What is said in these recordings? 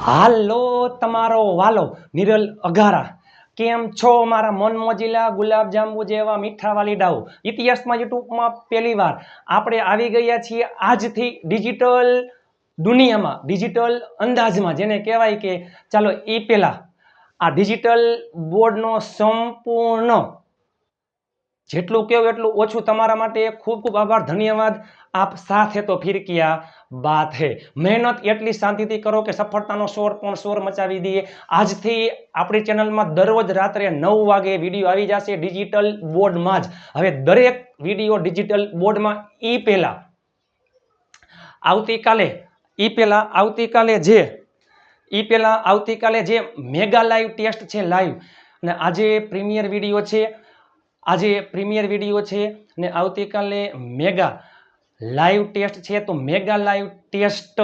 હાલો તમારો વાલો નિરલ અઘારા કેમ છો મારા મન મોજીલા ગુલાબ જાંબુ જેવા મીઠા વાલીડાઓ ઇતિહાસમાં યુટ્યુબમાં પહેલી વાર આપણે આવી ગયા છીએ આજથી ડિજિટલ દુનિયામાં ડિજિટલ અંદાજમાં જેને કહેવાય કે ચાલો એ પહેલા આ ડિજિટલ બોર્ડનો સંપૂર્ણ જેટલું કેવું એટલું ઓછું તમારા માટે ખૂબ ખૂબ આભાર ધન્યવાદ આપ સાથ હે તો ફિર કિયા बात है મહેનત એટલી શાંતિથી કરો કે સફળતાનો શોર મચાવી દઈએ આજથી આપણી ચેનલમાં દરરોજ રાત્રે 9 વાગે વિડીયો આવી જશે ડિજિટલ બોર્ડમાં જ હવે દરેક વિડીયો ડિજિટલ બોર્ડમાં આવતીકાલે જે મેગા લાઈવ ટેસ્ટ છે લાઈવ અને આજે પ્રીમિયર વિડીયો છે ને આવતીકાલે મેગા લાઈવ ટેસ્ટ છે તો મેગા લાઈવ ટેસ્ટ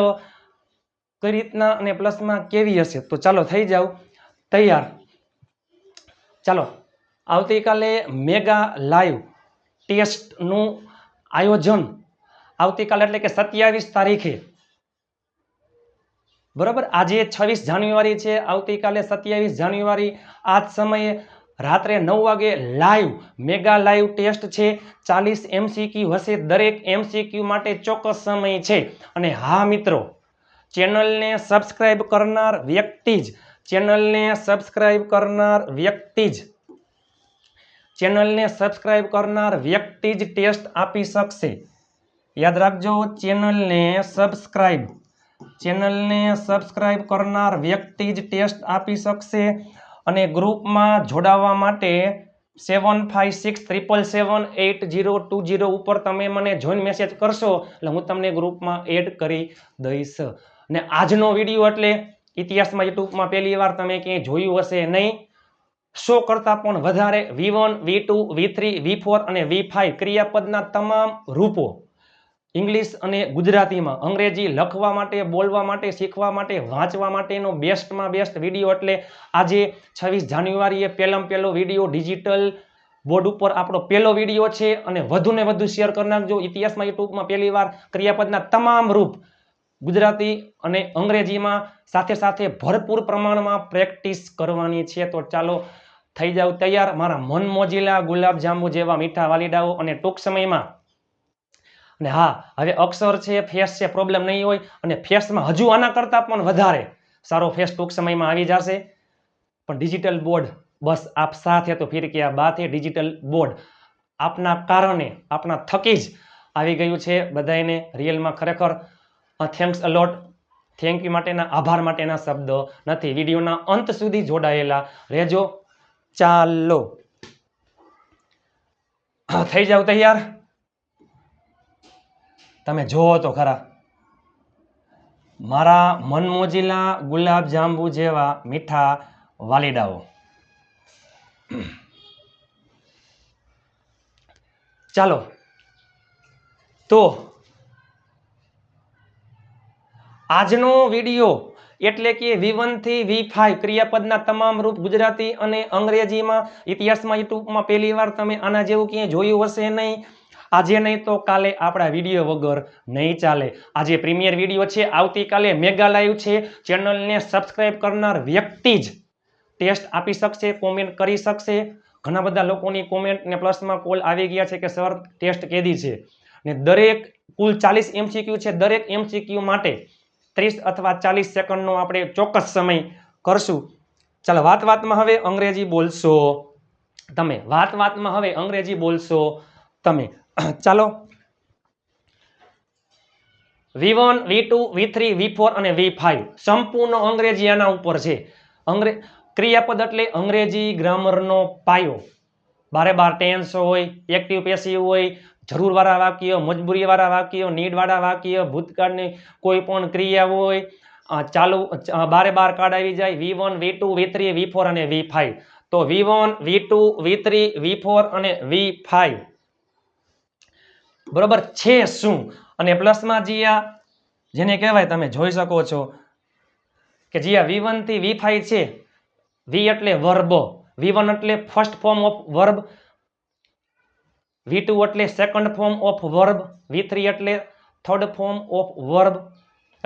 કઈ રીતના અને પ્લસમાં કેવી હશે તો ચાલો થઈ જાવ તૈયાર ચાલો આવતીકાલે મેગા લાઈવ ટેસ્ટનું આયોજન આવતીકાલે એટલે કે 27 તારીખે બરાબર આજે 26 જાન્યુઆરી છે આવતીકાલે 27 જાન્યુઆરી આ જ સમયે રાત્રે 9 વાગે લાઈવ મેગા લાઈવ ટેસ્ટ છે 40 MCQ હશે દરેક MCQ માટે ચોક્કસ સમય છે અને હા મિત્રો ચેનલને સબસ્ક્રાઇબ કરનાર વ્યક્તિ જ ટેસ્ટ આપી શકશે યાદ રાખજો ચેનલને સબસ્ક્રાઇબ કરનાર વ્યક્તિ જ ટેસ્ટ આપી શકશે અને ગ્રુપમાં જોડાવા માટે 7567778020 ઉપર તમે મને જોઈન મેસેજ કરશો એટલે હું તમને ગ્રુપમાં એડ કરી દઈશ અને આજનો વિડીયો એટલે ઇતિહાસમાં યુટ્યુબમાં પહેલી વાર તમે ક્યાંય જોયું હશે નહીં 100 કરતાં પણ વધારે V1 V2 V3 V4 અને V5 ક્રિયાપદના તમામ રૂપો ઇંગ્લિશ અને ગુજરાતીમાં અંગ્રેજી લખવા માટે બોલવા માટે શીખવા માટે વાંચવા માટેનો બેસ્ટમાં બેસ્ટ વિડીયો એટલે આજે 26 જાન્યુઆરીએ પહેલો વિડીયો ડિજિટલ બોર્ડ ઉપર આપણો પહેલો વિડીયો છે અને વધુને વધુ શેર કરી નાખજો ઇતિહાસમાં યુટ્યુબમાં પહેલી વાર ક્રિયાપદના તમામ રૂપ ગુજરાતી અને અંગ્રેજીમાં સાથે ભરપૂર પ્રમાણમાં પ્રેક્ટિસ કરવાની છે તો ચાલો થઈ જાવ તૈયાર મારા મન મોજીલા ગુલાબ જાંબુ જેવા મીઠા વાલીડાઓ અને ટૂંક સમયમાં અને હા હવે અક્ષર છે ફેસ છે પ્રોબ્લેમ નહીં હોય અને ફેસમાં હજુ આના કરતાં પણ વધારે સારો ફેસ ટૂંક સમયમાં આવી જશે પણ ડિજિટલ બોર્ડ બસ આપ સાથ હે તો ફિર કિયા બાત હે ડિજિટલ બોર્ડ આપના કારણે આપના થકી જ આવી ગયું છે બધાને રિયલમાં ખરેખર થેન્ક્સ અલોટ થેન્ક યુ માટેના આભાર માટેના શબ્દ નથી વિડીયોના અંત સુધી જોડાયેલા રહેજો ચાલો થઈ જાવ તૈયાર તમે જોવો તો ખરા મારા મનમોજીલા ગુલાબ જાંબુ જેવા મીઠા વાલીડાઓ ચાલો તો આજનો વિડીયો એટલે કે V1 થી V5 ક્રિયાપદના તમામ રૂપ ગુજરાતી અને અંગ્રેજીમાં ઇતિહાસમાં યુટ્યુબમાં પહેલી વાર તમે આના જેવું ક્યાંય જોયું હશે નહીં આજે નહીં તો કાલે આપણા વિડીયો વગર નહીં ચાલે આજે પ્રીમિયર વિડીયો છે આવતીકાલે મેગા લાઈવ છે ચેનલને સબસ્ક્રાઇબ કરનાર વ્યક્તિ જ ટેસ્ટ આપી શકશે કોમેન્ટ કરી શકશે ઘણા બધા લોકોની કોમેન્ટ ને પ્લસમાં કોલ આવી ગયા છે કે સર ટેસ્ટ કેદી છે ને દરેક કુલ 40 MCQ છે દરેક MCQ માટે 30 અથવા 40 સેકન્ડનો આપણે ચોક્કસ સમય કરશું ચાલો વાતમાં હવે અંગ્રેજી બોલશો તમે ચાલો V1 V2 V3 V4 અને V5 સંપૂર્ણ અંગ્રેજી આના ઉપર છે ક્રિયાપદ એટલે અંગ્રેજી ગ્રામરનો પાયો બારે બાર ટેન્સ હોય એક્ટિવ પેસિવ હોય જરૂર વાળા વાક્ય મજબૂરી વાળા વાક્ય નીડ વાળા વાક્ય ભૂતકાળની કોઈ પણ ક્રિયા હોય ચાલુ બારે બાર કાર્ડ આવી જાય V1 V2 V3 V4 અને V5 તો V1 V2 V3 V4 અને V5 બરોબર છે શું અને પ્લસમાં જેને કહેવાય તમે જોઈ શકો છો કે V1 થી V5 છે V એટલે વર્બ V1 એટલે first form of verb V2 એટલે second form of verb V3 એટલે થર્ડ ફોર્મ ઓફ વર્બ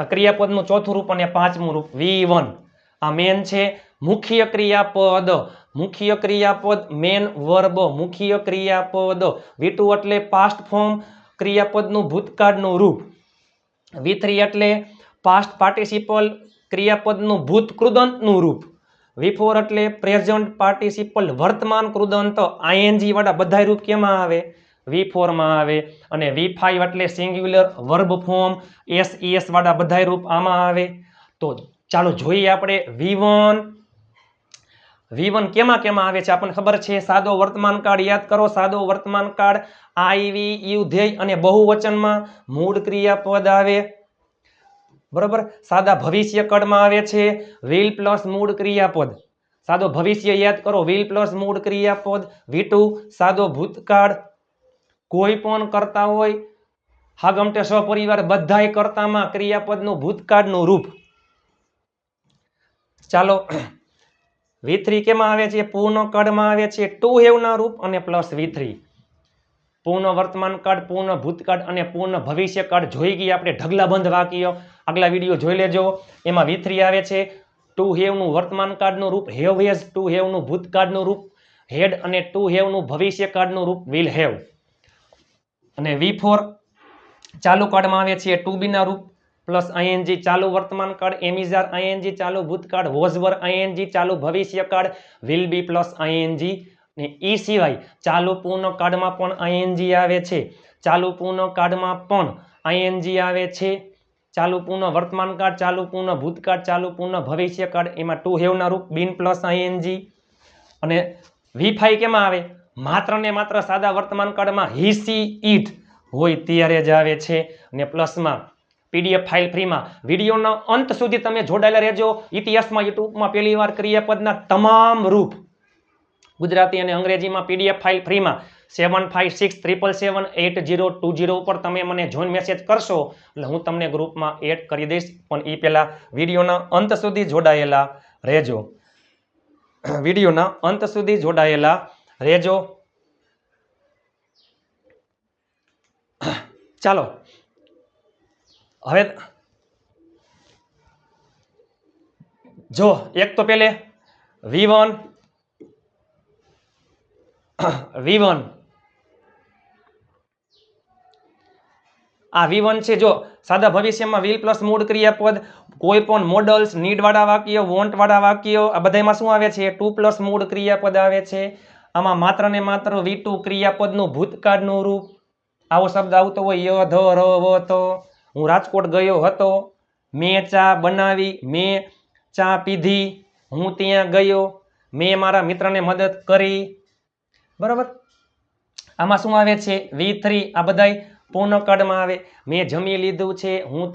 આ ક્રિયાપદનું ચોથું રૂપ અને પાંચમું રૂપ V1 આ મેન છે મુખ્ય ક્રિયાપદ મેન વર્બ મુખ્ય ક્રિયાપદ V2 એટલે પાસ્ટ ફોર્મ ક્રિયાપદનું ભૂતકાળનું રૂપ V3 એટલે પાસ્ટ પાર્ટિસિપલ ક્રિયાપદનું ભૂત કૃદંતનું રૂપ V4 એટલે પ્રેઝન્ટ પાર્ટિસિપલ વર્તમાન કૃદંત ING વાળા બધા રૂપ કેમાં આવે V4 માં આવે અને V5 એટલે સિંગ્યુલર વર્બ ફોર્મ SES વાળા બધા રૂપ આમાં આવે તો ચાલો જોઈએ આપણે V1 કેમાં આવે છે આપણને ખબર છે સાદો વર્તમાન કાળ યાદ કરો સાદો વર્તમાન કાળ IV યુ ધ્યેય અને બહુવચનમાં મૂળ ક્રિયાપદ આવે બરોબર સાદા ભવિષ્ય કાળમાં આવે છે will પ્લસ મૂળ ક્રિયાપદ સાદો ભવિષ્ય યાદ કરો will પ્લસ મૂળ ક્રિયાપદ V2 સાદો ભૂતકાળ કોઈ પણ કરતા હોય હાગમટે સપરિવાર બધાય કર્તામાં ક્રિયાપદનું ભૂતકાળનું રૂપ ચાલો V3 કેમાં આવે છે પૂર્ણ કાળમાં આવે છે ટુ હેવના રૂપ અને પ્લસ V3 પૂર્ણ વર્તમાન કાળ પૂર્ણ ભૂતકાળ અને પૂર્ણ ભવિષ્ય કાળ જોઈ ગયા આપણે ઢગલાબંધ વાક્ય આગલા વિડીયો જોઈ લેજો એમાં V3 આવે છે ટુ હેવનું વર્તમાન કાળનું રૂપ હેવ હેઝ ટુ હેવનું ભૂતકાળનું રૂપ હેડ અને ટુ હેવનું ભવિષ્ય કાળનું રૂપ વિલ હેવ અને V4 ચાલુ કાળમાં આવે છે ટુ બીના રૂપ પ્લસ ING ચાલુ વર્તમાન કાળ એમિઝાર ING ચાલુ ભૂતકાળ વોઝવર ING ચાલુ ભવિષ્ય કાળ વિલ બી પ્લસ ING ને ઈ સિવાય ચાલુ પૂર્ણ કાળમાં પણ ING આવે છે ચાલુ પૂર્ણ કાળમાં પણ ING આવે છે ચાલુ પૂર્ણ વર્તમાન કાળ ચાલુ પૂર્ણ ભૂતકાળ ચાલુ પૂર્ણ ભવિષ્ય કાળ એમાં ટુ હેવના રૂપ બીન પ્લસ ING અને V5 કેમાં આવે માત્ર ને માત્ર સાદા વર્તમાન કાળમાં he she it હોય ત્યારે જ આવે છે અને પ્લસમાં PDF ફાઇલ ફ્રીમાં વિડીયોના અંત સુધી તમે જોડાયેલા રહેજો ઇતિહાસમાં યુટ્યુબમાં પહેલી વાર ક્રિયાપદના તમામ રૂપ ગુજરાતી અને અંગ્રેજીમાં PDF ફાઇલ ફ્રીમાં 7567778020 ઉપર તમે મને જોઈન મેસેજ કરશો એટલે હું તમને ગ્રુપમાં એડ કરી દઈશ પણ એ પહેલા વિડીયોના અંત સુધી જોડાયેલા રહેજો વિડીયોના અંત સુધી જોડાયેલા રહેજો ચાલો હવે જો એક તો પહેલે V1 આ V1 છે જો સાદા ભવિષ્યમાં will પ્લસ મૂળ ક્રિયાપદ કોઈ પણ મોડલ્સ નીડ વાળા વાક્ય વોન્ટ વાળા વાક્ય આ બધામાં શું આવે છે ટુ પ્લસ મૂળ ક્રિયાપદ આવે છે આમાં માત્ર ને માત્ર V2 ક્રિયાપદનું ભૂતકાળનું રૂપ આવો શબ્દ આવતો હોય ય ધ ર વ તો હું રાજકોટ ગયો હતો મેં ચા બનાવી મેં ચા પીધી હું ત્યાં ગયો મેં મારા મિત્રને મદદ કરી બરાબર આમાં શું આવે છે V3 આ બધાય પૂર્ણ કાળમાં આવે મેં જમી લીધું છે હું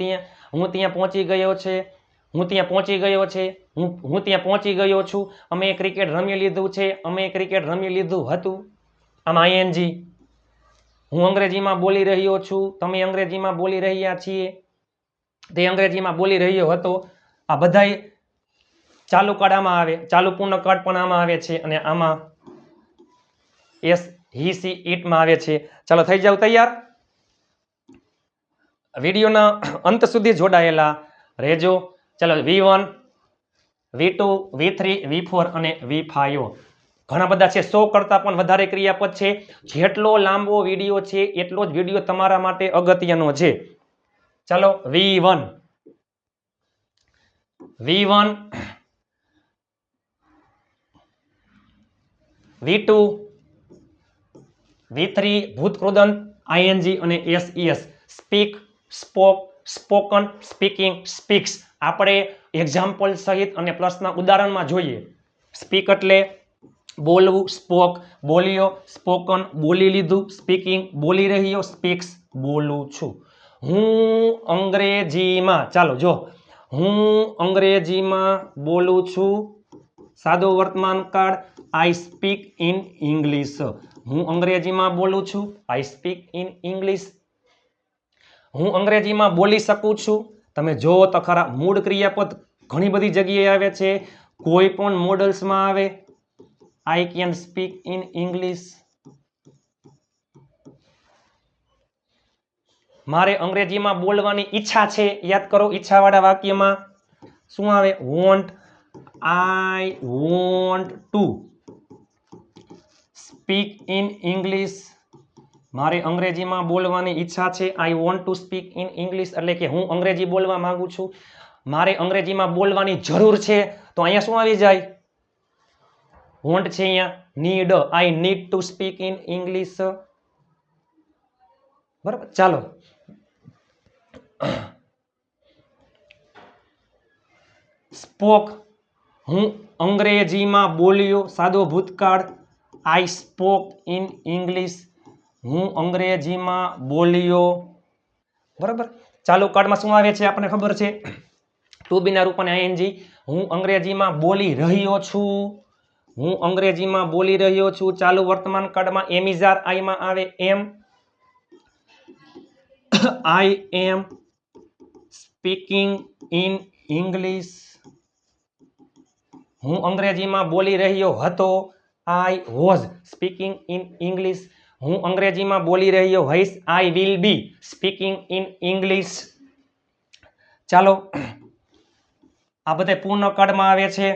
ત્યાં પહોંચી ગયો છે હું ત્યાં પહોંચી ગયો છું અમે ક્રિકેટ રમી લીધું છે અમે ક્રિકેટ રમી લીધું હતું આમાં ING હું અંગ્રેજીમાં બોલી રહ્યો છું તમે અંગ્રેજીમાં બોલી રહ્યા છીએ તે અંગ્રેજીમાં બોલી રહ્યો હતો આ બધાય ચાલુ કાળ આમાં આવે ચાલુ પૂર્ણ કાળ પણ આમાં આવે છે અને આમાં એસ he she it માં આવે છે ચાલો થઈ જાવ તૈયાર વિડીયોના અંત સુધી જોડાયેલા રહેજો ચાલો V1 V2 V3 V4 અને V5 ઘણા બધા છે 100 કરતા પણ વધારે ક્રિયાપદ છે જેટલો લાંબો વિડીયો છે એટલો જ વિડીયો તમારા માટે અગત્યનો છે ચાલો V1 V2 V3 ભૂતકૃદંત ING અને SES speak spoke spoken speaking speaks આપણે એક્ઝામ્પલ સહિત અને પ્લસના ઉદાહરણમાં જોઈએ સ્પીક એટલે બોલવું સ્પોક બોલ્યો સ્પોકન બોલી લીધું સ્પીકિંગ બોલી રહ્યો સ્પીક્સ બોલું છું હું અંગ્રેજીમાં ચાલો જો હું અંગ્રેજીમાં બોલું છું સાદો વર્તમાન કાળ I speak in English હું અંગ્રેજીમાં બોલું છું I speak in English હું અંગ્રેજીમાં બોલી શકું છું તમે જો તો ખરા મૂળ ક્રિયાપદ ઘણી બધી જગ્યાએ આવે છે કોઈ પણ મોડલ્સમાં આવે I can speak in English મારે અંગ્રેજીમાં બોલવાની ઈચ્છા છે, યાદ કરો ઈચ્છાવાળા વાક્યમાં શું આવે? Want, I want to speak in English. મારે અંગ્રેજીમાં બોલવાની ઈચ્છા છે, I want to speak in English, એટલે કે હું અંગ્રેજી બોલવા માંગુ છું. મારે અંગ્રેજીમાં બોલવાની જરૂર છે, તો અહીંયા શું આવી જાય? વોન્ટ છે, અહીંયા need, I need to speak in English. બરાબર, ચાલો સ્પોક, હું અંગ્રેજીમાં બોલ્યો, સાદો ભૂતકાળ, આઈ સ્પોક ઇન ઇંગ્લિશ, હું અંગ્રેજીમાં બોલ્યો. બરાબર, ચાલુ કાળમાં શું આવે છે આપણને ખબર છે? ટુ બી ના રૂપને આઈએનજી. હું અંગ્રેજીમાં બોલી રહ્યો છું, હું અંગ્રેજીમાં બોલી રહ્યો છું. ચાલુ વર્તમાન કાળમાં એમ ઇઝ આર, આઈમાં આવે એમ, I am speaking in English. હું અંગ્રેજીમાં બોલી રહ્યો હતો, I was speaking in English. હું અંગ્રેજીમાં બોલી રહ્યો હઈશ, I will be speaking in English. ચાલો આ બધા પૂર્ણકાળમાં આવે છે.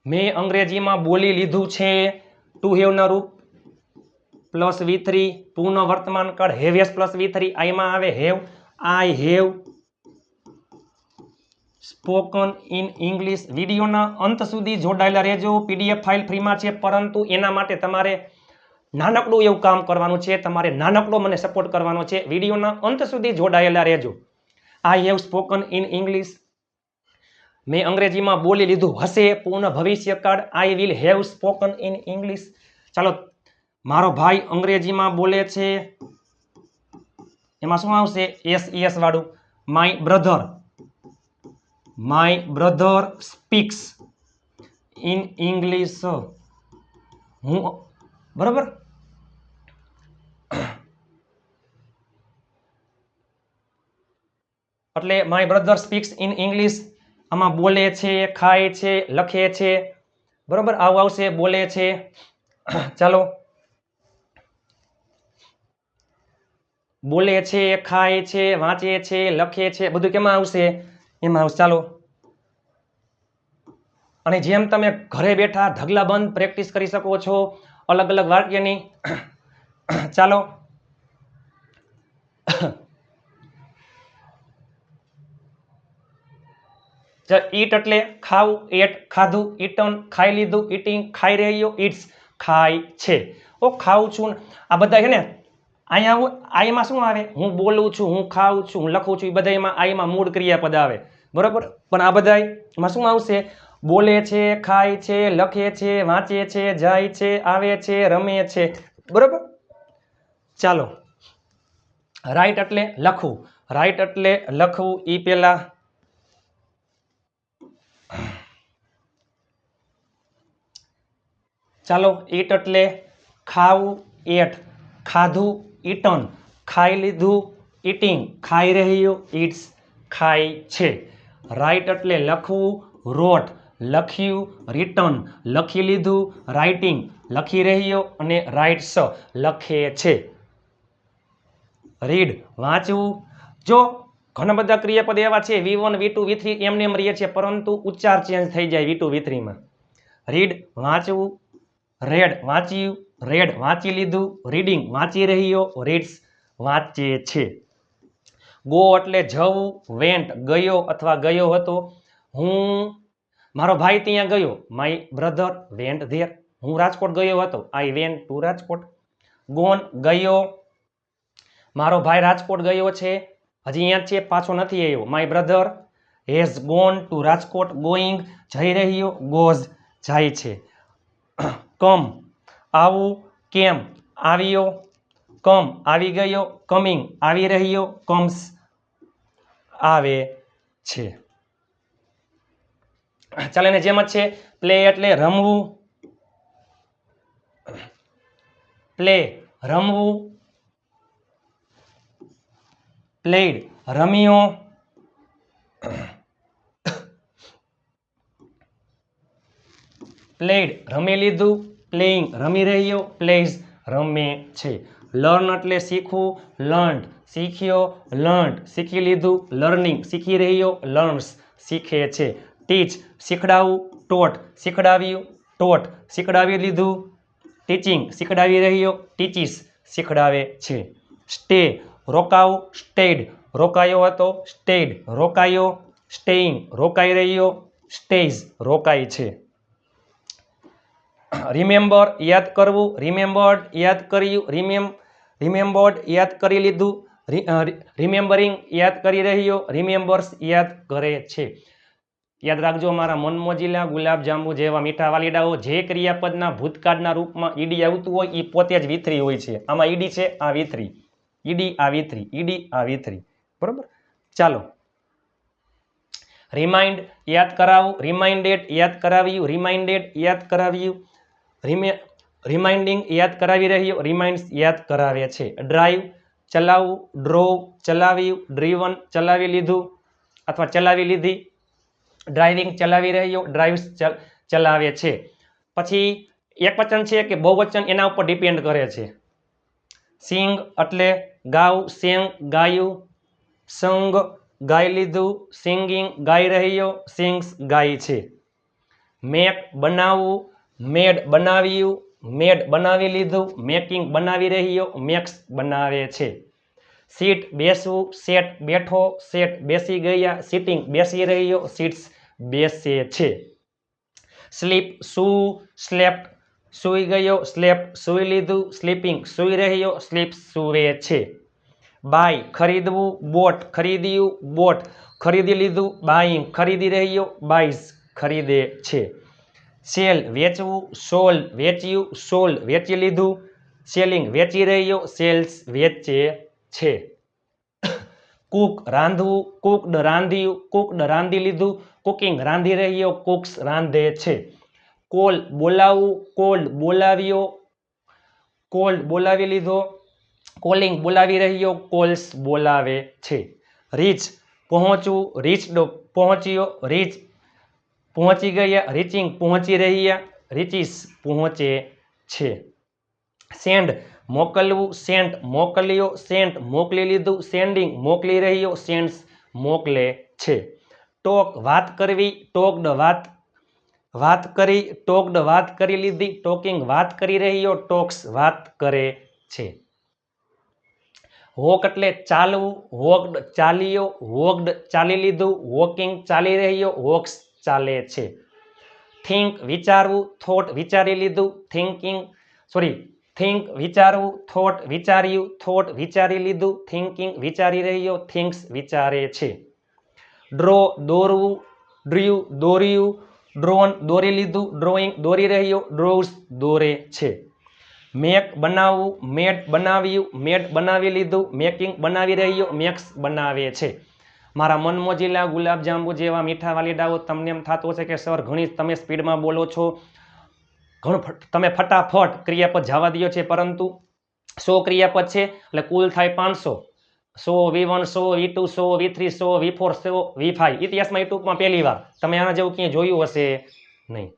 મેં અંગ્રેજીમાં બોલી લીધું છે, ટુ હેવ ના રૂપ પ્લસ V3, પૂર્ણ વર્તમાન કાળ હેવેસ પ્લસ V3, આઈમાં આવે have, I have spoken in English. વિડીયોના અંત સુધી જોડાયેલા રહેજો. PDF ફાઇલ ફ્રીમાં છે, પરંતુ એના માટે તમારે નાનકડું એવું કામ કરવાનું છે, તમારે નાનકડો મને સપોર્ટ કરવાનો છે. વિડીયોના અંત સુધી જોડાયેલા રહેજો. I have spoken in English, મેં અંગ્રેજીમાં બોલી લીધું હશે, પૂર્ણ ભવિષ્યકાળ, I will have spoken in English. ચાલો, મારો ભાઈ અંગ્રેજીમાં બોલે છે, એમાં શું આવશે? SES વાળું. My brother speaks in English. હું, બરાબર, એટલે my brother speaks in English. આમાં બોલે છે, ખાય છે, લખે છે, બરાબર, આવું આવશે, બોલે છે. ચાલો, બોલે છે, ખાય છે, વાંચે છે, લખે છે, બધું કેમાં આવશે? એમાં આવશે. ચાલો, અને જેમ તમે ઘરે બેઠા ઢગલાબંધ પ્રેક્ટિસ કરી શકો છો અલગ અલગ વાક્યની. ચાલો, ઈટ એટલે ખાવું, એટ ખાધું, ઈટન ખાઈ લીધું, ઈટિંગ ખાઈ રહ્યો, ઇટ્સ ખાય છે. ઓ ખાઉં છું, આ બધા છે ને અહીંયા આઈમાં શું આવે? હું બોલું છું, હું ખાઉં છું, હું લખું છું, એ બધામાં આઈમાં મૂળ ક્રિયાપદ આવે, બરોબર. પણ આ બધા એમાં શું આવશે? બોલે છે, ખાય છે, લખે છે, વાંચે છે, જાય છે, આવે છે, રમે છે, બરોબર. ચાલો, રાઈટ એટલે લખવું, રાઈટ એટલે લખવું. ઈ પેલા ચાલો, ઈટ એટલે ખાવું, એટ ખાધું, ઈટન ખાઈ લીધું, ઈટિંગ ખાઈ રહ્યો, ઇટ્સ ખાય છે. રાઈટ એટલે લખવું, રોટ લખ્યું, રિટન લખી લીધું, રાઇટિંગ લખી રહ્યો, અને રાઇટ્સ લખે છે. રીડ વાંચવું. જો ઘણા બધા ક્રિયાપદ એવા છે V1, V2, V3 એમને એમ રહીએ છે, પરંતુ ઉચ્ચાર ચેન્જ થઈ જાય V2, V3 માં. રીડ વાંચવું, રેડ વાંચ્યું, રેડ વાંચી લીધું, રીડિંગ વાંચી રહ્યો, રીડ્સ વાંચે છે. ગો એટલે જવું, વેન્ટ ગયો અથવા ગયો હતો. હું, મારો ભાઈ ત્યાં ગયો, માય બ્રધર વેન્ટ ધેર. હું રાજકોટ ગયો હતો, I went to Rajkot. Gone ગયો, મારો ભાઈ રાજકોટ ગયો છે, હજી અહીંયા છે, પાછો નથી આવ્યો. My brother has gone to Rajkot. Going જઈ રહ્યો, ગોઝ જાય છે. કમ આવું, કેમ આવ્યો, કમ આવી ગયો, કમિંગ આવી રહ્યો, કમ્સ આવે છે. ચાલો, એને જેમ જ છે. પ્લે એટલે રમવું, પ્લે રમવું, પ્લેડ રમ્યો, પ્લેડ રમી લીધું, પ્લેઇંગ રમી રહ્યો, પ્લેઝ રમે છે. લર્ન એટલે શીખવું, લર્ન્ડ શીખ્યો, લર્ન્ડ શીખી લીધું, લર્નિંગ શીખી રહ્યો, લર્ન્સ શીખે છે. ટીચ શીખડાવવું, ટોટ શીખડાવ્યું, ટોટ શીખડાવી લીધું, ટીચિંગ શીખડાવી રહ્યો, ટીચીસ શીખડાવે છે. સ્ટે રોકાવું, સ્ટેડ રોકાયો હતો, સ્ટેડ રોકાયો, સ્ટેઇંગ રોકાઈ રહ્યો, સ્ટેઇઝ રોકાય છે. રિમેમ્બર યાદ કરવું, રિમેમ્બર્ડ યાદ કર્યું, રિમેમ્બર્ડ યાદ કરી લીધું, રિમેમ્બરિંગ યાદ કરી રહ્યો, રિમેમ્બર્સ યાદ કરે છે. યાદ રાખજો મારા મનમોજીલા ગુલાબજાંબુ જેવા મીઠા વાલીડાઓ, જે ક્રિયાપદના ભૂતકાળના રૂપમાં ઈડી આવતું હોય એ પોતે જ V3 હોય છે. આમાં ઈડી છે, આ V3, ઈડી આ V3, ઈડી આ V3. બરોબર. ચાલો, રિમાઇન્ડ યાદ કરાવું, રિમાઇન્ડેડ યાદ કરાવ્યું, રિમાઇન્ડેડ યાદ કરાવ્યું, રિમાઇન્ડિંગ યાદ કરાવી રહ્યો, રિમાઇન્ડ્સ યાદ કરાવે છે. ડ્રાઈવ ચલાવવું, ડ્રોવ ચલાવ્યું, ડ્રીવન ચલાવી લીધું અથવા ચલાવી લીધી, ડ્રાઇવિંગ ચલાવી રહ્યો, ડ્રાઇવ્સ ચલાવે છે. પછી એક વચન છે કે બહુવચન એના ઉપર ડિપેન્ડ કરે છે. સિંગ એટલે ગાવ, સેંગ ગાયું, સંગ ગાઈ લીધું, સિંગિંગ ગાઈ રહ્યો, સિંગ્સ ગાય છે. મેક બનાવવું, મેડ બનાવ્યું, મેડ બનાવી લીધું, મેકિંગ બનાવી રહ્યો, મેક્સ બનાવે છે. સીટ બેસવું, સેટ બેઠો, સેટ બેસી ગયા, સિટિંગ બેસી રહ્યો, સીટ્સ બેસે છે. સ્લીપ સૂવું, સ્લેપ્ટ સૂઈ ગયો, સ્લેપ્ટ સૂઈ લીધું, સ્લીપિંગ સૂઈ રહ્યો, સ્લીપ્સ સૂવે છે. બાય ખરીદવું, બોટ ખરીદ્યું, બોટ ખરીદી લીધું, બાઈંગ ખરીદી રહ્યો, બાઈઝ ખરીદે છે. સેલ વેચવું, સોલ વેચ્યું, સોલ વેચી લીધું, સેલિંગ વેચી રહ્યો, સેલ્સ વેચે છે. કુક રાંધવું, કુકડ રાંધ્યું, કુકડ રાંધી લીધું, કુકિંગ રાંધી રહ્યો, કુક્સ રાંધે છે. કોલ બોલાવવું, કોલ્ડ બોલાવ્યો, કોલ્ડ બોલાવી લીધો, કોલિંગ બોલાવી રહ્યો, કોલ્સ બોલાવે છે. રીચ પહોંચવું, રીચડ પહોંચ્યો, રીચ પહોંચી ગયા, રીચિંગ પહોંચી રહ્યા, રીચીસ પહોંચે છે. સેન્ડ મોકલવું, સેન્ટ મોકલ્યો, સેન્ટ મોકલી લીધું, સેન્ડિંગ મોકલી રહ્યો, સેન્ડ્સ મોકલે છે. ટોક વાત કરવી, ટોકડ વાત કરી, ટોકડ વાત કરી લીધી, ટોકિંગ વાત કરી રહ્યો, ટોક્સ વાત કરે છે. વોક એટલે ચાલવું, વોકડ ચાલ્યો, વોકડ ચાલી લીધું, વોકિંગ ચાલી રહ્યો, વોક્સ ચાલે છે. થિંક વિચારવું, થોટ વિચારી લીધું, થિંક વિચારવું, થોટ વિચાર્યું, થોટ વિચારી લીધું, થિંકિંગ વિચારી રહ્યો, થિંક્સ વિચારે છે. ડ્રો દોરવું, ડ્ર્યુ દોર્યું, ડ્રોન દોરી લીધું, ડ્રોઈંગ દોરી રહ્યો, ડ્રોવ્સ દોરે છે. મેક બનાવવું, મેડ બનાવ્યું, મેડ બનાવી લીધું, મેકિંગ બનાવી રહ્યો, મેક્સ બનાવે છે. મારા મનમોજીલા ગુલાબજાંબુ જેવા મીઠા વાલીડાઓ, તમને એમ થતું હશે કે સર ઘણી તમે સ્પીડમાં બોલો છો, ઘણું તમે ફટાફટ ક્રિયાપદ જવા દો છે, પરંતુ 100 ક્રિયાપદ છે એટલે કુલ થાય 500. 100 V1, 100 V2, 100 V3, 100 V4, 100 V5. ઇતિહાસમાં યુટ્યુબમાં પહેલી વાર તમે આના જેવું ક્યાંય જોયું હશે નહીં.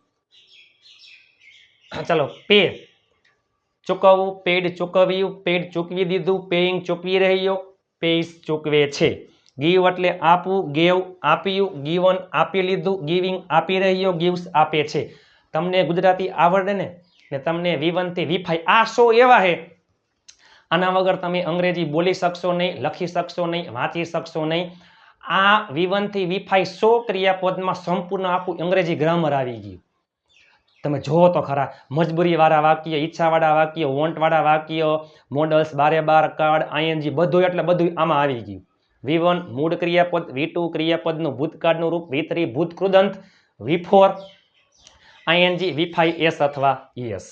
ચાલો, પે ચૂકવવું, પેડ ચૂકવ્યું, પેડ ચૂકવી દીધું, પેઇંગ ચૂકવી રહ્યો, પેઇસ ચૂકવે છે. ગીવ એટલે આપવું, ગેવ આપ્યું, ગીવન આપી લીધું, ગિવિંગ આપી રહ્યો, ગિવ્સ આપે છે. તમને ગુજરાતી આવડે ને તમને V1 થી V5 આ 100 એવા છે, આના વગર તમે અંગ્રેજી બોલી શકશો નહીં, લખી શકશો નહીં, વાંચી શકશો નહીં. આ V1 થી V5 100 ક્રિયાપદમાં સંપૂર્ણ આખું અંગ્રેજી ગ્રામર આવી ગયું. તમે જુઓ તો ખરા, મજબૂરીવાળા વાક્ય, ઈચ્છાવાળા વાક્ય, વોન્ટવાળા વાક્ય, મોડલ્સ, બારે બાર, કાર્ડ, આઈએનજી બધું એટલે બધું આમાં આવી ગયું. V1 મૂળ ક્રિયાપદ, V2 ક્રિયાપદનું ભૂતકાળનું રૂપ, V3 ભૂતકૃદંત, V4 ING, V5 S અથવા યસ.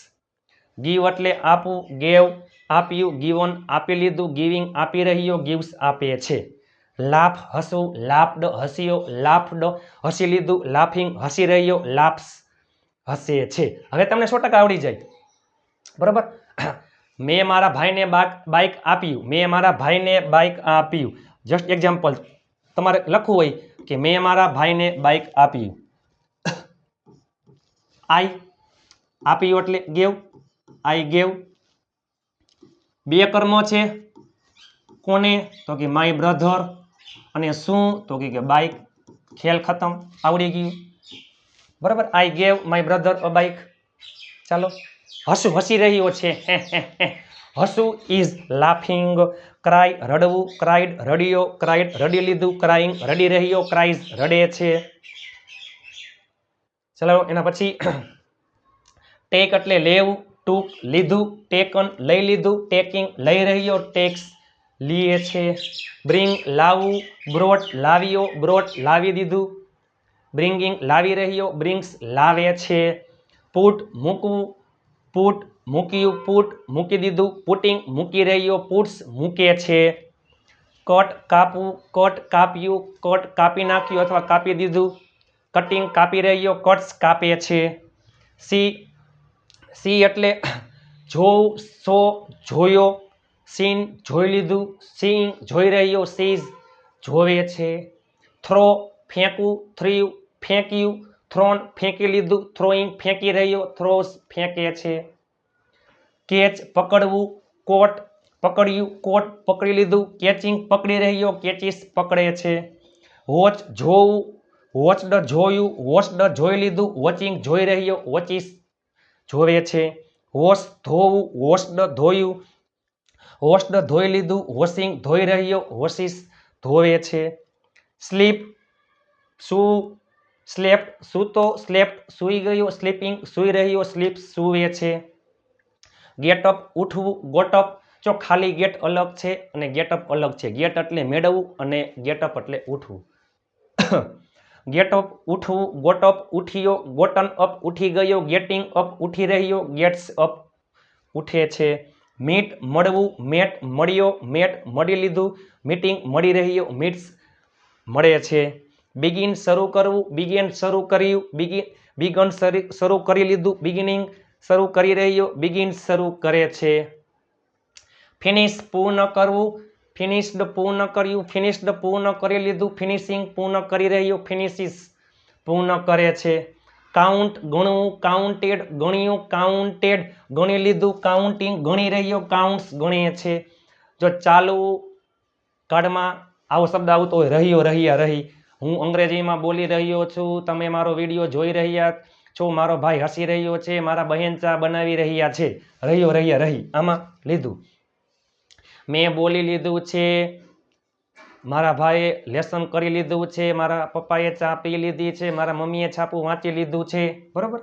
ગીવ એટલે આપવું, ગેવ આપ્યું, ગીવન આપી લીધું, ગિવિંગ આપી રહ્યો, ગિવ્સ આપે છે. લાફ હસવું, લાફડ હસ્યો, લાફડ હસી લીધું, લાફિંગ હસી રહ્યો, લાફ્સ હસે છે. હવે તમને 100% આવડી જાય, બરાબર. મેં મારા ભાઈને બાઇક આપ્યું, મેં મારા ભાઈને બાઇક આપ્યું. જસ્ટ એક્ઝામ્પલ તમારે લખવું હોય કે મેં મારા ભાઈને બાઇક આપ્યું. આઈ આપ્યું એટલે ગેવ, આઈ ગેવ. બે કર્મ છે કોને તો કે માય બ્રધર અને શું તો કે બાઇક ખેલ ખતમ આવડી ગયું બરાબર I gave my brother a bike ચાલો હસી રહ્યો છે હસું ઇઝ લાફિંગ ક્રાય રડવું ક્રાઇડ રડ્યો ક્રાઇડ રડી લીધું ક્રાઇંગ રડી રહ્યો ક્રાઇઝ રડે છે ચલો એના પછી ટેક એટલે લેવું ટૂંક લીધું ટેકન લઈ લીધું ટેકિંગ લઈ રહ્યો ટેક્સ લીએ છે બ્રિંગ લાવવું બ્રોટ લાવ્યો બ્રોટ લાવી દીધું બ્રિંગિંગ લાવી રહ્યો બ્રિંગ્સ લાવે છે પુટ મૂકવું પુટ મૂક્યું પુટ મૂકી દીધું પુટિંગ મૂકી રહ્યો પુટ્સ મૂકે છે કટ કાપવું કટ કાપ્યું કટ કાપી નાખ્યું અથવા કાપી દીધું કટિંગ કાપી રહ્યો કટ્સ કાપે છે સી એટલે જોવું સો જોયો સીન જોઈ લીધું સીઈંગ જોઈ રહ્યો સીઝ જોવે છે થ્રો ફેંકવું થ્રીવ ફેંક્યું થ્રોન ફેંકી લીધું થ્રોઈંગ ફેંકી રહ્યો થ્રોસ ફેંકે છે કેચ પકડવું કોટ પકડ્યું કોટ પકડી લીધું કેચિંગ પકડી રહ્યો કેચીસ પકડે છે વોચ જોવું વોચડ જોયું વોચડ જોઈ લીધું વોચિંગ જોઈ રહ્યો વોચીસ જોવે છે વોશ ધોવું વોશડ ધોયું વોશડ ધોઈ લીધું વોશિંગ ધોઈ રહ્યો વોશિસ ધોવે છે સ્લીપ સૂ સ્લેપ્ટ સૂતો સ્લેપ્ટ સૂઈ ગયો સ્લીપિંગ સૂઈ રહ્યો સ્લીપ સૂવે છે ગેટઅપ ઉઠવું ગોટઅપ જો ખાલી ગેટ અલગ છે અને ગેટઅપ અલગ છે ગેટ એટલે મેળવવું અને ગેટઅપ એટલે ઉઠવું ગેટઅપ ઉઠવું ગોટઅપ ઉઠ્યો ગોટન અપ ઉઠી ગયો ગેટિંગ અપ ઉઠી રહ્યો ગેટ્સ અપ ઉઠે છે મીટ મળવું મેટ મળ્યો મેટ મળી લીધું મીટિંગ મળી રહ્યો મીટ્સ મળે છે બિગિન શરૂ કરવું બિગિન શરૂ કર્યું બિગન શરૂ કરી લીધું બિગિનિંગ શરૂ કરી રહ્યો બિગિન શરૂ કરે છે ફિનિશ પૂર્ણ કરવું ફિનિશ્ડ પૂર્ણ કર્યું ફિનિશ્ડ પૂર્ણ કરી લીધું ફિનિશિંગ પૂર્ણ કરી રહ્યો ફિનિશિસ પૂર્ણ કરે છે કાઉન્ટ ગણવું કાઉન્ટેડ ગણ્યું કાઉન્ટેડ ગણી લીધું કાઉન્ટિંગ ગણી રહ્યો કાઉન્ટ્સ ગણે છે જો ચાલવું કાર્ડમાં આવો શબ્દ આવતો હોય રહ્યો રહ્યા રહી હું અંગ્રેજીમાં બોલી રહ્યો છું તમે મારો વિડીયો જોઈ રહ્યા છો મારો ભાઈ હસી રહ્યો છે મારા બહેન ચા બનાવી રહ્યા છે રહ્યો રહ્યા રહી આમાં લીધું મેં બોલી લીધું છે મારા ભાઈએ લેસન કરી લીધું છે મારા પપ્પાએ ચા પી લીધી છે મારા મમ્મીએ છાપું વાંચી લીધું છે બરોબર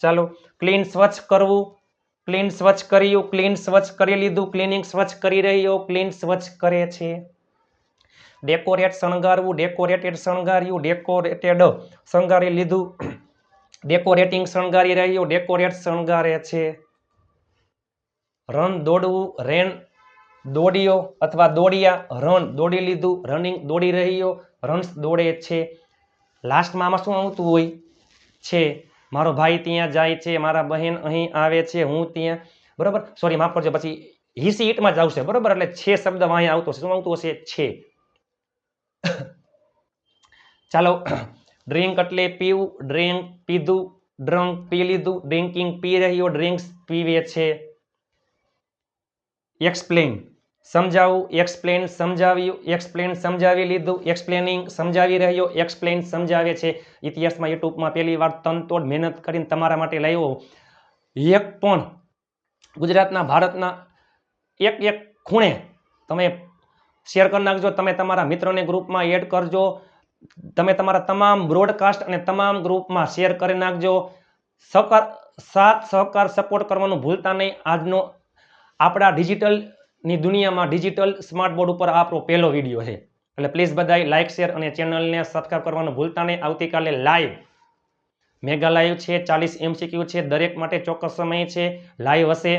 ચાલો ક્લીન સ્વચ્છ કરવું ક્લીન સ્વચ્છ કર્યું ક્લીન સ્વચ્છ કરી લીધું ક્લીનિંગ સ્વચ્છ કરી રહ્યો ક્લીન સ્વચ્છ કરે છે ડેકોરેટ શણગારવું ડેકોરેટેડ શણગાર્યું ડેકોરેટેડ શણગારી લીધું ડેકોરેટિંગ શણગારી રહ્યો ડેકોરેટ શણગારે છે રન દોડવું રેન દોડ્યો અથવા દોડ્યા રન દોડી લીધું રનિંગ દોડી રહ્યો રન્સ દોડે છે લાસ્ટમાં આમાં શું આવતું હોય છે મારો ભાઈ ત્યાં જાય છે મારા બહેન અહીં આવે છે હું ત્યાં બરોબર સોરી માફ કરજો પછી હિસી ઈટમાં જ આવશે બરોબર એટલે છે શબ્દ અહીં આવતો હશે શું આવતું હશે છે ચાલો ડ્રિંક એટલે પીવું ડ્રિંક પીધું ડ્રંક પી લીધું ડ્રિંકિંગ પી રહ્યો ડ્રિંક્સ પીવે છે એક્સપ્લેન સમજાવું એક્સપ્લેન સમજાવ્યું એક્સપ્લેન સમજાવી લીધું એક્સપ્લેનિંગ સમજાવી રહ્યો એક્સપ્લેન સમજાવે છે ઇતિહાસમાં યુટ્યુબમાં પહેલી વાર તનતોડ મહેનત કરીને તમારા માટે લાવ્યો એક પણ ગુજરાતના ભારતના એક ખૂણે તમે શેર કરી નાખજો તમે તમારા મિત્રોને ગ્રુપમાં એડ કરજો તમે તમારા તમામ બ્રોડકાસ્ટ અને તમામ ગ્રુપમાં શેર કરી નાખજો સાથ સહકાર સપોર્ટ કરવાનું ભૂલતા નહીં આજનો આપણા ડિજિટલની દુનિયામાં ડિજિટલ સ્માર્ટ બોર્ડ ઉપર આપણો પહેલો વિડીયો છે એટલે પ્લીઝ બધાય લાઇક શેર અને ચેનલને સબસ્ક્રાઇબ કરવાનું ભૂલતા નહીં આવતીકાલે લાઈવ મેગા લાઈવ છે 40 MCQ છે દરેક માટે ચોક્કસ સમય છે લાઈવ હશે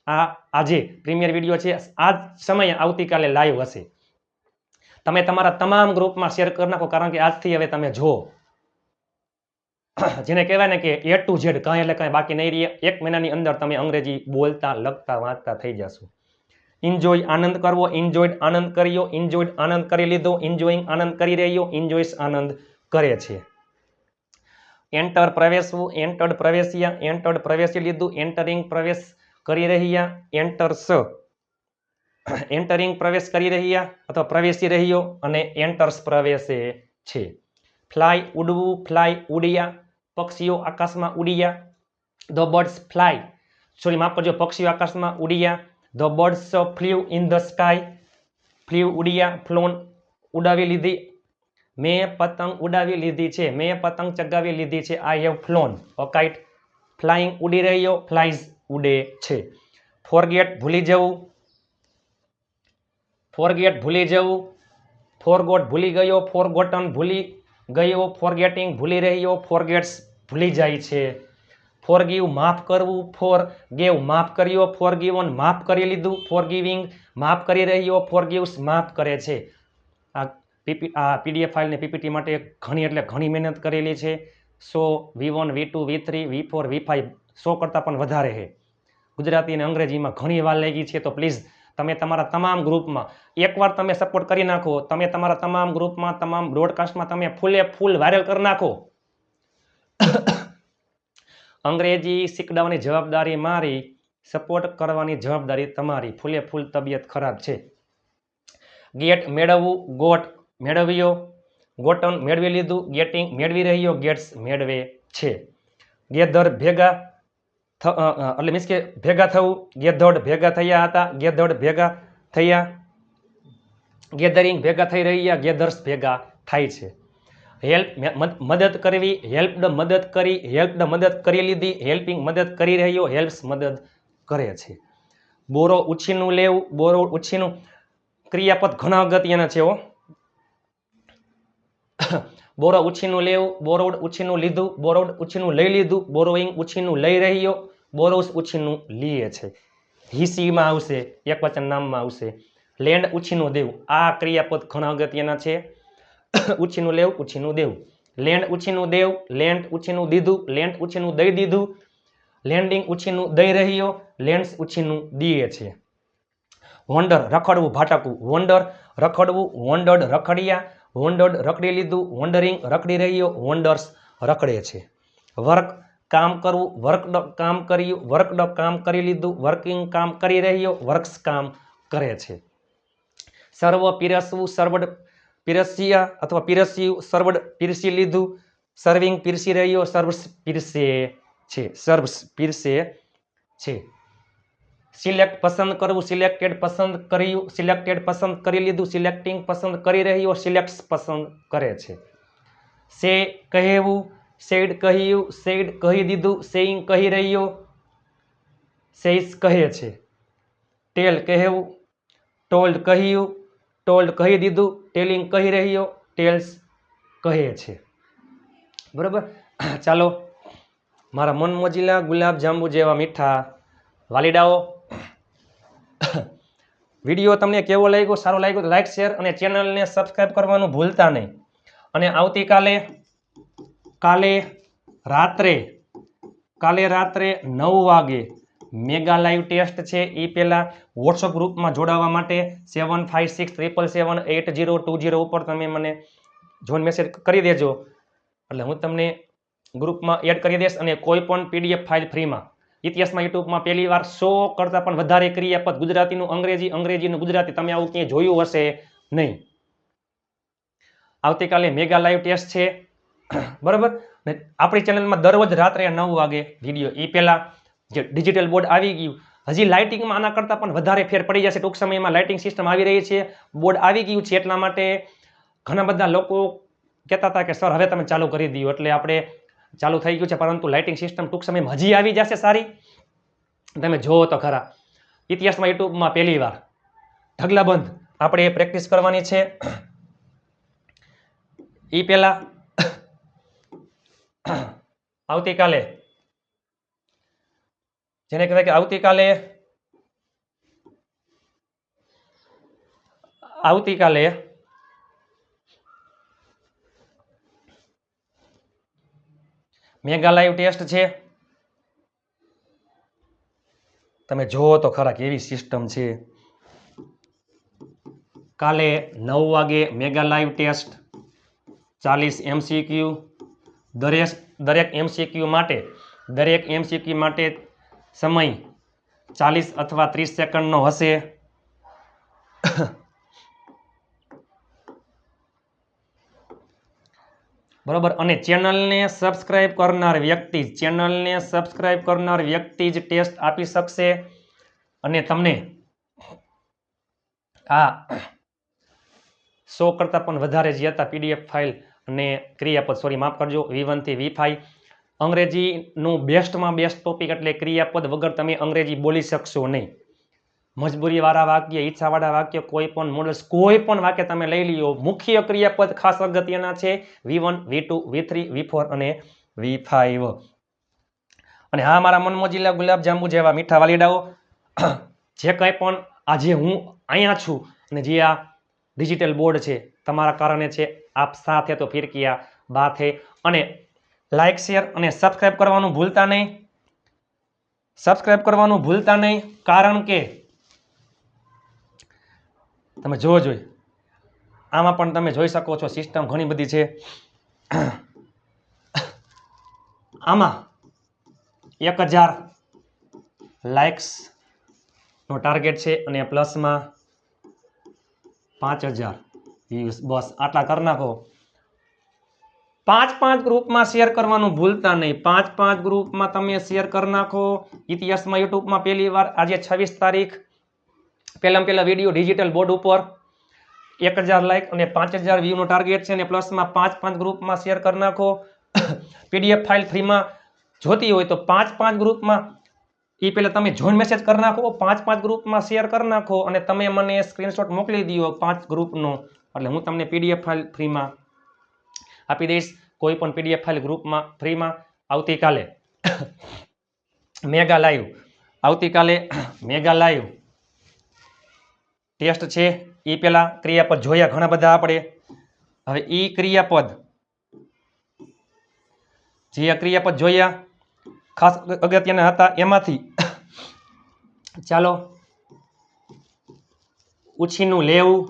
આજે પ્રીમિયર વિડીયો છે આ જ સમયે આવતીકાલે લાઈવ હશે તમે તમારા તમામ ગ્રુપમાં શેર કરી નાખો કારણ કે આજથી હવે તમે જો જેને કહેવાય ને કે A to Z કાંઈ એટલે કાંઈ બાકી નહીં રહે 1 મહિનાની અંદર તમે અંગ્રેજી બોલતા લખતા વાંચતા થઈ જશો એન્જોય આનંદ કરવો એન્જોયડ આનંદ કર્યો એન્જોયડ આનંદ કરી લીધો એન્જોઈંગ આનંદ કરી રહ્યો એન્જોયસ આનંદ કરે છે એન્ટર પ્રવેશવું એન્ટર્ડ પ્રવેશ્યા એન્ટર્ડ પ્રવેશી લીધું એન્ટરિંગ પ્રવેશ કરી રહ્યા એન્ટર્સ એન્ટરિંગ પ્રવેશ કરી રહ્યા અથવા પ્રવેશી રહ્યો અને એન્ટર્સ પ્રવેશે છે. ફ્લાય ઉડવું, ફ્લાય ઉડ્યા, પક્ષીઓ આકાશમાં ઉડ્યા. ધ બર્ડ્સ ફ્લાય, સોરી માફ કરજો, પક્ષીઓ આકાશમાં ઉડ્યા. The birds flew in the sky, flew ઉડ્યા, ફ્લોન ઉડાવી લીધી. મેં પતંગ ઉડાવી લીધી છે, મેં પતંગ ચગાવી લીધી છે. I have flown a kite. Flying ઉડી રહ્યો, ફ્લાઇઝ ઉડે છે. ફોરગેટ ભૂલી જવું, ફોરગેટ ભૂલી જવું. ફોરગોટ ભૂલી ગયો, ફોરગોટન ભૂલી ગયો. ફોરગેટિંગ ભૂલી રહ્યો, ફોરગેટ્સ ભૂલી જાય છે. ફોરગીવ માફ કરવું, ફોરગેવ માફ કર્યો. ફોરગીવન માફ કરી લીધું. ફોરગીવિંગ માફ કરી રહ્યો, ફોરગીવ્સ માફ કરે છે. આ પીડીએફ ફાઇલને પીપીટી માટે ઘણી એટલે ઘણી મહેનત કરેલી છે. 100 V1 V2 V3 V4 V5 100 કરતાં પણ વધારે છે. ગુજરાતી અને અંગ્રેજીમાં ઘણી વાર લાગી છે. તો પ્લીઝ તમે તમારા તમામ ગ્રુપમાં એકવાર તમે સપોર્ટ કરી નાખો, તમે તમારા તમામ ગ્રુપમાં, તમામ બ્રોડકાસ્ટમાં તમે ફૂલે ફૂલ વાયરલ કરી નાખો. અંગ્રેજી શીખડાવવાની જવાબદારી મારી, સપોર્ટ કરવાની જવાબદારી તમારી. ફૂલે ફૂલ તબિયત ખરાબ છે. ગેટ મેળવવું, ગોટ મેળવ્યો. ગોટન મેળવી લીધું. ગેટિંગ મેળવી રહ્યો, ગેટ્સ મેળવે છે. ગેધર ભેગા એટલે મીન્સ કે ભેગા થવું. ગેધડ ભેગા થયા હતા, ગેધડ ભેગા થયા. ગેધરિંગ ભેગા થઈ રહ્યા, ગેધર્સ ભેગા થાય છે. હેલ્પ મદદ કરવી, હેલ્પડ મદદ કરી, હેલ્પડ મદદ કરી લીધી. હેલ્પિંગ મદદ કરી રહ્યો, હેલ્પ્સ મદદ કરે છે. બોરો ઉછીનું લેવું, બોરો ઉછીનું ક્રિયાપદ ઘણા અગત્યના છે. બોરો ઉછીનું લેવું, બોરોડ ઉછીનું લીધું, બોરોડ ઉછીનું લઈ લીધું. બોરોઈંગ ઉછીનું લઈ રહ્યો, બોરોસ ઉછીનું લીએ છે. હિસીમાં આવશે, એકવચન નામમાં આવશે. લેન્ડ ઉછીનું દેવું, આ ક્રિયાપદ ઘણા અગત્યના છે. ઉછીનું લેવું, ઉછીનું દેવું. લેન્ડ ઉછીનું દેવું, લેન્ડ ઉછીનું દીધું, લેન્ડ ઉછીનું દઈ દીધું. લેન્ડિંગ ઉછીનું દઈ રહ્યો, લેન્ડ્સ ઉછીનું દીએ છે. વોન્ડર રખડવું, ભાટકવું. વોન્ડર રખડવું, વોન્ડર્ડ રખડ્યા. વોન્ડર્ડ રખડી લીધું. વોન્ડરિંગ રખડી રહ્યો, વોન્ડર્સ રખડે છે. વર્ક કામ કરવું, વર્કડ કામ કર્યું, વર્કડ કામ કરી લીધું. વર્કિંગ કામ કરી રહ્યો, વર્ક્સ કામ કરે છે. સર્વ પીરસવું, સર્વડ પીરસ્યા અથવા પીરસ્યું. સર્વડ પીરસી લીધું. સર્વિંગ પીરસી રહ્યો, સર્વ્સ પીરસે છે. સર્વ્સ પીરસે છે. સિલેક્ટ પસંદ કરવું, સિલેક્ટેડ પસંદ કર્યું. સિલેક્ટેડ પસંદ કરી લીધું. સિલેક્ટિંગ પસંદ કરી રહ્યો, સિલેક્ટ્સ પસંદ કરે છે. સે કહેવું, સેડ કહ્યું, સેડ કહી દીધું. સેઇંગ કહી રહ્યો, સેઇસ કહે છે. ટેલ કહેવું, ટોલ્ડ કહ્યું, ટોલ્ડ કહી દીધું. ટેલિંગ કહી રહ્યો, ટેલ્સ કહે છે. બરાબર. ચાલો મારા મન મોજીલા ગુલાબ જાંબુ જેવા મીઠા વાલીડાઓ, વિડીયો તમને કેવો લાગ્યો, સારો લાગ્યો તો લાઈક, શેર અને ચેનલને સબસ્ક્રાઈબ કરવાનું ભૂલતા નહીં. અને આવતીકાલે રાત્રે 9 વાગે મેગા લાઈવ ટેસ્ટ છે. એ પહેલાં વોટ્સઅપ ગ્રુપમાં જોડાવા માટે 7567778020 ઉપર તમે મને જોઈન મેસેજ કરી દેજો, એટલે હું તમને ગ્રુપમાં એડ કરી દઈશ. અને કોઈ પણ પીડીએફ ફાઇલ ફ્રીમાં ઇતિહાસમાં યુટ્યુબમાં પહેલી વાર 100 કરતાં પણ વધારે ક્રિયાપદ ગુજરાતીનું અંગ્રેજી, અંગ્રેજીનું ગુજરાતી તમે આવું ક્યાંય જોયું હશે નહીં. આવતીકાલે મેગા લાઈવ ટેસ્ટ છે. બરાબર. ને આપણી ચેનલમાં દરરોજ રાત્રે 9 વાગે વિડીયો. એ પહેલાં જે ડિજિટલ બોર્ડ આવી ગયું, હજી લાઇટિંગમાં આના કરતાં પણ વધારે ફેર પડી જશે. ટૂંક સમયમાં લાઇટિંગ સિસ્ટમ આવી રહી છે, બોર્ડ આવી ગયું છે. એટલા માટે ઘણા બધા લોકો કહેતા હતા કે સર હવે તમે ચાલુ કરી દો, એટલે આપણે ચાલુ થઈ ગયું છે. પરંતુ લાઇટિંગ સિસ્ટમ ટૂંક સમયમાં હજી આવી જશે સારી. તમે જોવો તો ખરા, ઇતિહાસમાં યુટ્યુબમાં પહેલી વાર ઢગલાબંધ આપણે પ્રેક્ટિસ કરવાની છે. એ પહેલા આવતીકાલે જેને કહેવાય કે આવતીકાલે મેગા લાઈવ ટેસ્ટ છે. તમે જોવો તો ખરા કેવી સિસ્ટમ છે. કાલે 9 વાગે મેગા લાઈવ ટેસ્ટ, 40 MCQ. દરેક MCQ માટે સમય 40 અથવા 30 સેકન્ડનો હશે. બરોબર, અને ચેનલને સબસ્ક્રાઇબ કરનાર વ્યક્તિ જ ટેસ્ટ આપી શકશે અને તમને આ 100 કરતાં પણ વધારે જે હતા પીડીએફ ફાઇલ અને ક્રિયાપદ, સોરી માફ કરજો, V1 થી V5 અંગ્રેજીનું બેસ્ટમાં બેસ્ટ ટોપિક એટલે ક્રિયાપદ વગર તમે અંગ્રેજી બોલી શકશો નહીં. મજબૂરીવાળા વાક્ય, ઈચ્છાવાળા વાક્ય, કોઈ પણ મોડલ્સ, કોઈ પણ વાક્ય તમે લઈ લ્યો, મુખ્ય ક્રિયાપદ ખાસ અગત્યના છે V1, V2, V3, V4 અને V5. અને હા, મારા મનમોજીલા ગુલાબજાંબુ જેવા મીઠા વાલીડાઓ, જે કંઈ પણ આજે હું અહીંયા છું અને જે આ ડિજિટલ બોર્ડ છે તમારા કારણે છે, આપ સાથે તો ફિર કિયા બાત હે. અને લાઈક, શેર અને સબસ્ક્રાઇબ કરવાનું ભૂલતા નહીં. કારણ કે તમે જોજો, આમાં પણ તમે જોઈ શકો છો સિસ્ટમ ઘણી બધી છે. આમાં 1000 લાઇક્સ નો ટાર્ગેટ છે અને પ્લસમાં 5000 વ્યૂઝ. બસ આટલા કરી નાખો. 5 ગ્રુપમાં શેર કરવાનું ભૂલતા નહીં. 5 ગ્રુપમાં તમે શેર કરી નાખો. ઇતિહાસમાં યુટ્યુબમાં પહેલી વાર આજે 26 તારીખ પહેલા વિડીયો ડિજિટલ બોર્ડ ઉપર 1000 લાઈક અને 5000 વ્યૂ નો ટાર્ગેટ છે અને પ્લસમાં 5 ગ્રુપમાં શેર કરી નાખો. પીડીએફ ફાઇલ ફ્રીમાં જોતી હોય તો 5 ગ્રુપમાં એ પહેલા તમે જોઈન મેસેજ કરી નાખો, 5 ગ્રુપમાં શેર કરી નાખો અને તમે મને સ્ક્રીનશોટ મોકલી દો 5 ગ્રુપનો, એટલે હું તમને પીડીએફ ફાઇલ ફ્રીમાં આપી દઈશ. કોઈ પણ પીડીએફ ફાઇલ ગ્રુપમાં ફ્રીમાં. આવતીકાલે મેગા લાઈવ ટેસ્ટ છે. એ પહેલા ક્રિયાપદ જોયા ઘણા બધા આપણે. હવે એ ક્રિયાપદ જોયા ખાસ અગત્યના હતા, એમાંથી ચાલો ઉછીનું લેવું,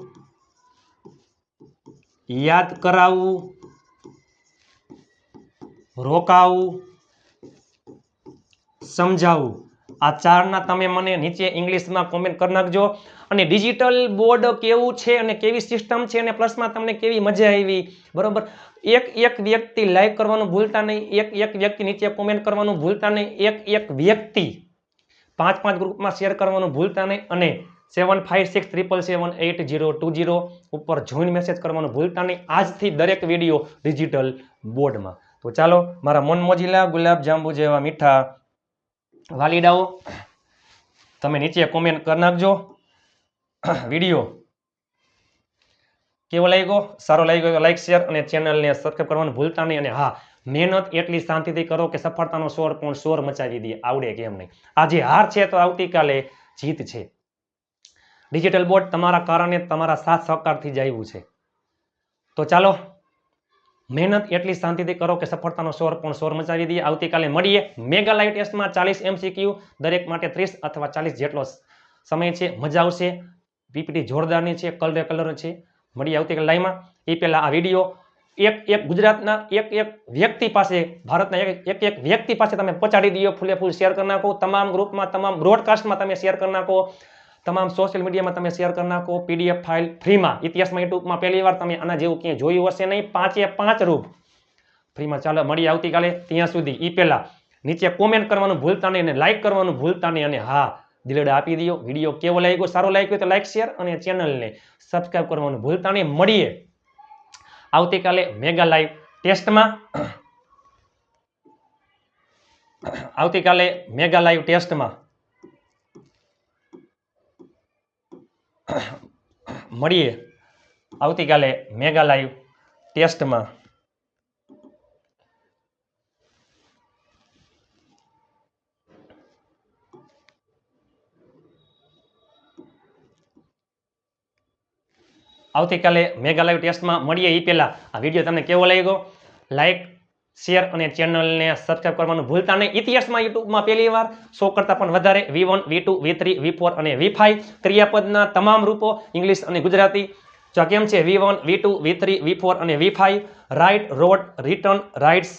યાદ કરાવવું, રોકાવું, સમજાવવું, આ 4ના તમે મને નીચે ઇંગ્લિશમાં કોમેન્ટ કરી નાખજો. અને ડિજિટલ બોર્ડ કેવું છે અને કેવી સિસ્ટમ છે અને પ્લસમાં તમને કેવી મજા આવી, બરોબર. એક વ્યક્તિ લાઈક કરવાનું ભૂલતા નહીં, એક વ્યક્તિ નીચે કોમેન્ટ કરવાનું ભૂલતા નહીં, એક વ્યક્તિ 5 ગ્રુપમાં શેર કરવાનું ભૂલતા નહીં અને 7567778020 ઉપર જોઈન મેસેજ કરવાનું ભૂલતા નહીં. આજથી દરેક વિડીયો ડિજિટલ બોર્ડમાં. તો ચાલો મારા મનમોજીલા ગુલાબજાંબુ જેવા મીઠા વાલીડાઓ, તમે નીચે કોમેન્ટ કરી નાખજો. વિડીયો કેવો લાગ્યો? સારો લાગ્યો તો લાઈક, શેર અને ચેનલને સબસ્ક્રાઇબ કરવાનું ભૂલતા નહીં. અને હા, મહેનત એટલી શાંતિથી કરો કે સફળતાનો શોર મચાવી દે, આવડે કેમ નહીં. આજે હાર છે તો આવતીકાલે જીત છે. ડિજિટલ બોર્ડ તમારા કારણે, તમારા સાથ સહકારથી જ આવ્યું છે. તો ચાલો મહેનત એટલી શાંતિથી કરો કે સફળતાનો શોર મચાવી દઈએ. આવતીકાલે મળીએ મેગા લાઈવ ટેસ્ટમાં. 40 MCQ, દરેક માટે 30 અથવા 40 જેટલો સમય છે. મજા આવશે. પીપીટી જોરદારની છે, કલર છે. મળીએ આવતીકાલે લાઈવમાં. એ પહેલા આ વિડીયો એક ગુજરાતના એક વ્યક્તિ પાસે, ભારતના એક વ્યક્તિ પાસે તમે પહોંચાડી દો. ફૂલે ફૂલ શેર કરી નાખો. તમામ ગ્રુપમાં, તમામ બ્રોડકાસ્ટમાં તમે શેર કરી નાખો. તમામ સોશિયલ મીડિયામાં તમે શેર કરી નાખો. પીડીએફ ફાઇલ ફ્રીમાં. ઇતિહાસમાં યુટ્યુબમાં પહેલી વાર તમે આના જેવું ક્યાંય જોયું હશે નહીં. 5 રૂપ ફ્રીમાં. ચાલો મળીએ આવતીકાલે. ત્યાં સુધી એ પહેલા નીચે કોમેન્ટ કરવાનું ભૂલતા નહીં અને લાઈક કરવાનું ભૂલતા નહીં. અને હા, દિલડા આપી દો. વિડીયો કેવો લાગ્યો? સારો લાગ્યો તો લાઈક, શેર અને ચેનલને સબસ્ક્રાઇબ કરવાનું ભૂલતા નહીં. મળીએ આવતીકાલે મેગા લાઈવ ટેસ્ટમાં. મળીએ આવતીકાલે મેગા લાઈવ ટેસ્ટમાં. મળીએ. એ પહેલા આ વિડીયો તમને કેવો લાગ્યો? લાઈક, શેર અને ચેનલને સબસ્ક્રાઇબ કરવાનું ભૂલતા નહીં. ઇતિહાસમાં યુટ્યુબમાં પહેલી વાર 100 કરતાં પણ વધારે V1, V2, V3, V4 અને V5 ક્રિયાપદના તમામ રૂપો ઇંગ્લિશ અને ગુજરાતી. જો કેમ છે? V1, V2, V3, V4 અને V5. રાઇટ, રોટ, રિટર્ન, રાઇટ્સ,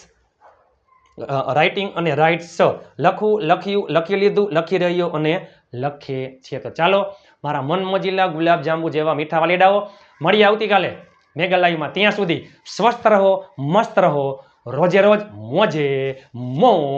રાઇટિંગ અને રાઇટ્સ. લખવું, લખ્યું, લખી લીધું, લખી રહ્યો અને લખે છે. તો ચાલો મારા મનમોજીલા ગુલાબજાંબુ જેવા મીઠા વાલીડાઓ. મળીએ આવતીકાલે મેગા લાઈવમાં. ત્યાં સુધી સ્વસ્થ રહો, મસ્ત રહો, રોજે રોજ મોજે મોજ.